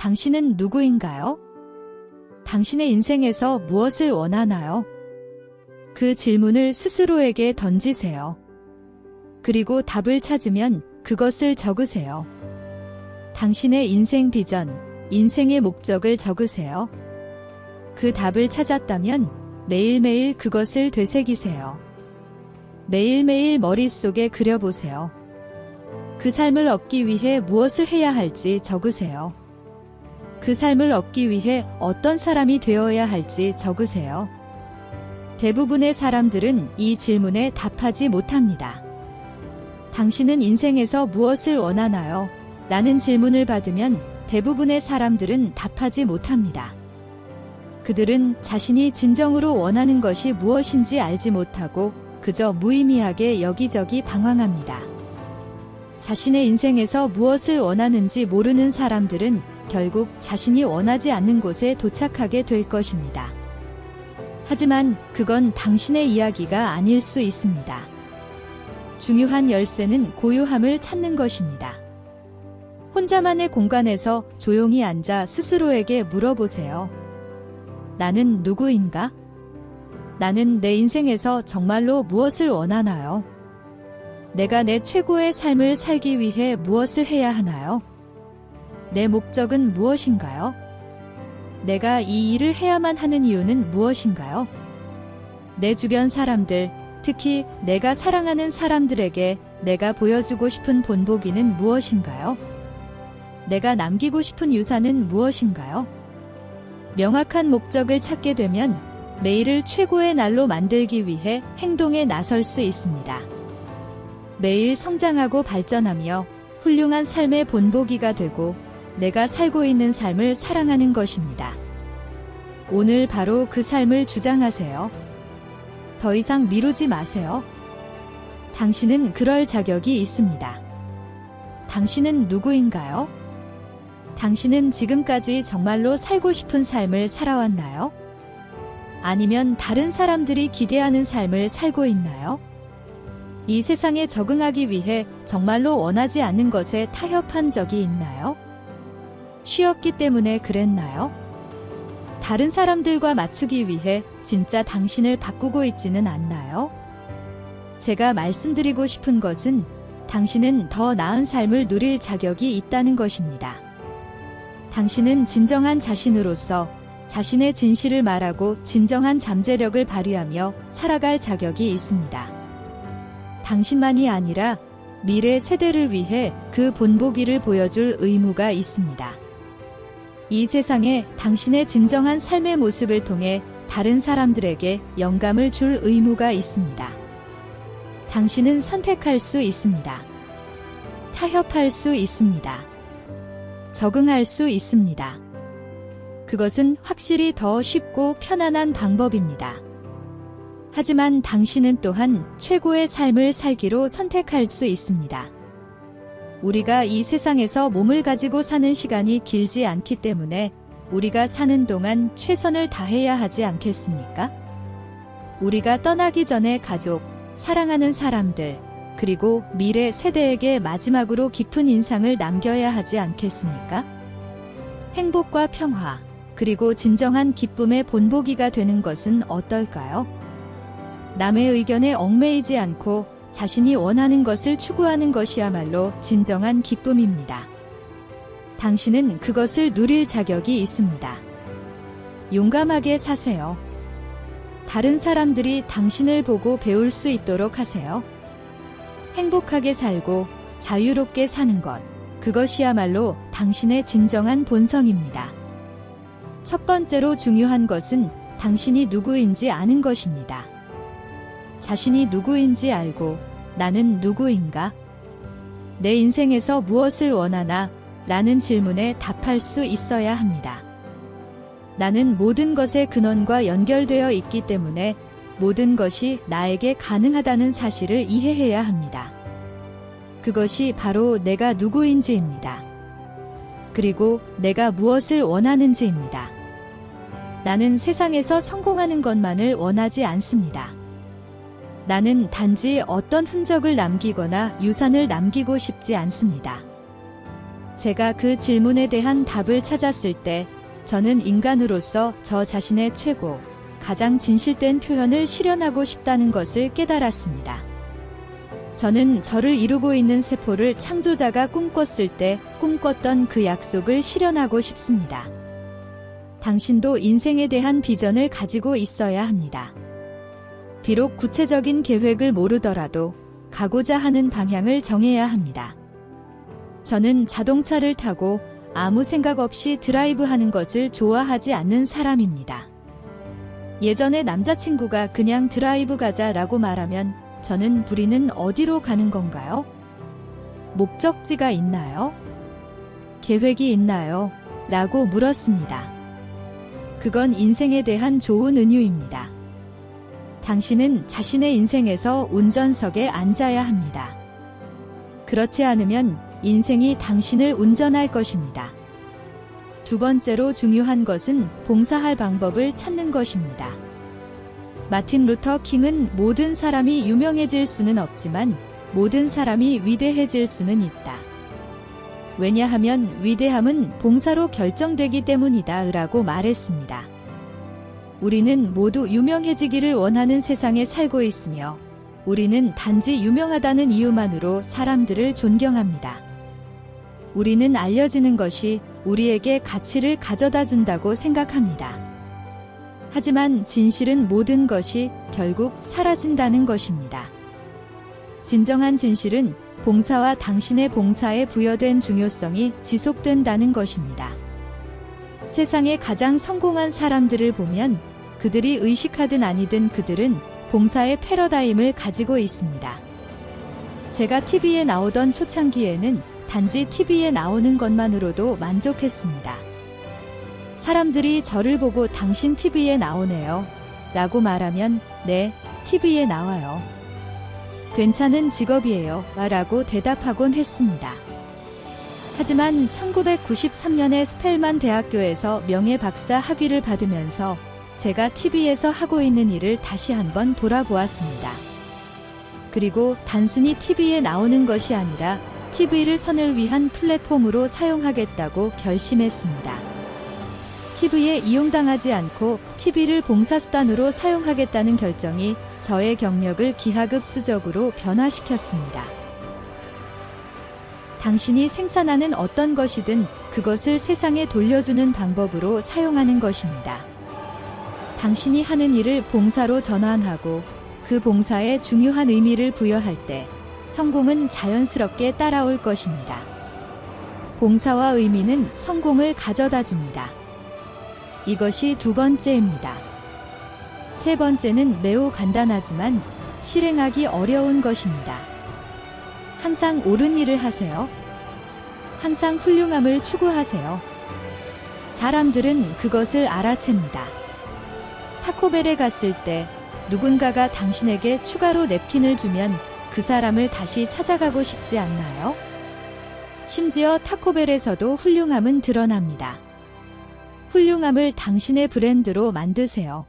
당신은 누구인가요? 당신의 인생에서 무엇을 원하나요? 그 질문을 스스로에게 던지세요. 그리고 답을 찾으면 그것을 적으세요. 당신의 인생 비전, 인생의 목적을 적으세요. 그 답을 찾았다면 매일매일 그것을 되새기세요. 매일매일 머릿속에 그려보세요. 그 삶을 얻기 위해 무엇을 해야 할지 적으세요. 그 삶을 얻기 위해 어떤 사람이 되어야 할지 적으세요. 대부분의 사람들은 이 질문에 답하지 못합니다. 당신은 인생에서 무엇을 원하나요? 라는 질문을 받으면 대부분의 사람들은 답하지 못합니다. 그들은 자신이 진정으로 원하는 것이 무엇인지 알지 못하고 그저 무의미하게 여기저기 방황합니다. 자신의 인생에서 무엇을 원하는지 모르는 사람들은 결국 자신이 원하지 않는 곳에 도착하게 될 것입니다. 하지만 그건 당신의 이야기가 아닐 수 있습니다. 중요한 열쇠는 고요함을 찾는 것입니다. 혼자만의 공간에서 조용히 앉아 스스로에게 물어보세요. 나는 누구인가? 나는 내 인생에서 정말로 무엇을 원하나요? 내가 내 최고의 삶을 살기 위해 무엇을 해야 하나요? 내 목적은 무엇인가요? 내가 이 일을 해야만 하는 이유는 무엇인가요? 내 주변 사람들, 특히 내가 사랑하는 사람들에게 내가 보여주고 싶은 본보기는 무엇인가요? 내가 남기고 싶은 유산은 무엇인가요? 명확한 목적을 찾게 되면 매일을 최고의 날로 만들기 위해 행동에 나설 수 있습니다. 매일 성장하고 발전하며 훌륭한 삶의 본보기가 되고 내가 살고 있는 삶을 사랑하는 것입니다. 오늘 바로 그 삶을 주장하세요. 더 이상 미루지 마세요. 당신은 그럴 자격이 있습니다. 당신은 누구인가요? 당신은 지금까지 정말로 살고 싶은 삶을 살아왔나요? 아니면 다른 사람들이 기대하는 삶을 살고 있나요? 이 세상에 적응하기 위해 정말로 원하지 않는 것에 타협한 적이 있나요? 쉬었기 때문에 그랬나요? 다른 사람들과 맞추기 위해 진짜 당신을 바꾸고 있지는 않나요? 제가 말씀드리고 싶은 것은 당신은 더 나은 삶을 누릴 자격이 있다는 것입니다. 당신은 진정한 자신으로서 자신의 진실을 말하고 진정한 잠재력을 발휘하며 살아갈 자격이 있습니다. 당신만이 아니라 미래 세대를 위해 그 본보기를 보여줄 의무가 있습니다. 이 세상에 당신의 진정한 삶의 모습을 통해 다른 사람들에게 영감을 줄 의무가 있습니다. 당신은 선택할 수 있습니다. 타협할 수 있습니다. 적응할 수 있습니다. 그것은 확실히 더 쉽고 편안한 방법입니다. 하지만 당신은 또한 최고의 삶을 살기로 선택할 수 있습니다. 우리가 이 세상에서 몸을 가지고 사는 시간이 길지 않기 때문에 우리가 사는 동안 최선을 다해야 하지 않겠습니까? 우리가 떠나기 전에 가족, 사랑하는 사람들, 그리고 미래 세대에게 마지막으로 깊은 인상을 남겨야 하지 않겠습니까? 행복과 평화, 그리고 진정한 기쁨의 본보기가 되는 것은 어떨까요? 남의 의견에 얽매이지 않고 자신이 원하는 것을 추구하는 것이야말로 진정한 기쁨입니다. 당신은 그것을 누릴 자격이 있습니다. 용감하게 사세요. 다른 사람들이 당신을 보고 배울 수 있도록 하세요. 행복하게 살고 자유롭게 사는 것, 그것이야말로 당신의 진정한 본성입니다. 첫 번째로 중요한 것은 당신이 누구인지 아는 것입니다. 자신이 누구인지 알고 나는 누구인가? 내 인생에서 무엇을 원하나? 라는 질문에 답할 수 있어야 합니다. 나는 모든 것의 근원과 연결되어 있기 때문에 모든 것이 나에게 가능하다는 사실을 이해해야 합니다. 그것이 바로 내가 누구인지입니다. 그리고 내가 무엇을 원하는지입니다. 나는 세상에서 성공하는 것만을 원하지 않습니다. 나는 단지 어떤 흔적을 남기거나 유산을 남기고 싶지 않습니다. 제가 그 질문에 대한 답을 찾았을 때 저는 인간으로서 저 자신의 최고, 가장 진실된 표현을 실현하고 싶다는 것을 깨달았습니다. 저는 저를 이루고 있는 세포를 창조자가 꿈꿨을 때 꿈꿨던 그 약속을 실현하고 싶습니다. 당신도 인생에 대한 비전을 가지고 있어야 합니다. 비록 구체적인 계획을 모르더라도 가고자 하는 방향을 정해야 합니다. 저는 자동차를 타고 아무 생각 없이 드라이브 하는 것을 좋아하지 않는 사람입니다. 예전에 남자친구가 그냥 드라이브 가자라고 말하면 저는 우리는 어디로 가는 건가요? 목적지가 있나요? 계획이 있나요? 라고 물었습니다. 그건 인생에 대한 좋은 은유입니다. 당신은 자신의 인생에서 운전석에 앉아야 합니다. 그렇지 않으면 인생이 당신을 운전할 것입니다. 두 번째로 중요한 것은 봉사할 방법을 찾는 것입니다. 마틴 루터 킹은 모든 사람이 유명해질 수는 없지만 모든 사람이 위대해질 수는 있다. 왜냐하면 위대함은 봉사로 결정되기 때문이다 라고 말했습니다. 우리는 모두 유명해지기를 원하는 세상에 살고 있으며 우리는 단지 유명하다는 이유만으로 사람들을 존경합니다. 우리는 알려지는 것이 우리에게 가치를 가져다 준다고 생각합니다. 하지만 진실은 모든 것이 결국 사라진다는 것입니다. 진정한 진실은 봉사와 당신의 봉사에 부여된 중요성이 지속된다는 것입니다. 세상의 가장 성공한 사람들을 보면 그들이 의식하든 아니든 그들은 봉사의 패러다임을 가지고 있습니다. 제가 TV에 나오던 초창기에는 단지 TV에 나오는 것만으로도 만족했습니다. 사람들이 저를 보고 당신 TV에 나오네요 라고 말하면 네, TV에 나와요. 괜찮은 직업이에요 라고 대답하곤 했습니다. 하지만 1993년에 스펠만 대학교에서 명예박사 학위를 받으면서 제가 TV에서 하고 있는 일을 다시 한번 돌아보았습니다. 그리고 단순히 TV에 나오는 것이 아니라 TV를 선을 위한 플랫폼으로 사용하겠다고 결심했습니다. TV에 이용당하지 않고 TV를 봉사수단으로 사용하겠다는 결정이 저의 경력을 기하급수적으로 변화시켰습니다. 당신이 생산하는 어떤 것이든 그것을 세상에 돌려주는 방법으로 사용하는 것입니다. 당신이 하는 일을 봉사로 전환하고 그 봉사에 중요한 의미를 부여할 때 성공은 자연스럽게 따라올 것입니다. 봉사와 의미는 성공을 가져다 줍니다. 이것이 두 번째입니다. 세 번째는 매우 간단하지만 실행하기 어려운 것입니다. 항상 옳은 일을 하세요. 항상 훌륭함을 추구하세요. 사람들은 그것을 알아챕니다. 타코벨에 갔을 때 누군가가 당신에게 추가로 냅킨을 주면 그 사람을 다시 찾아가고 싶지 않나요? 심지어 타코벨에서도 훌륭함은 드러납니다. 훌륭함을 당신의 브랜드로 만드세요.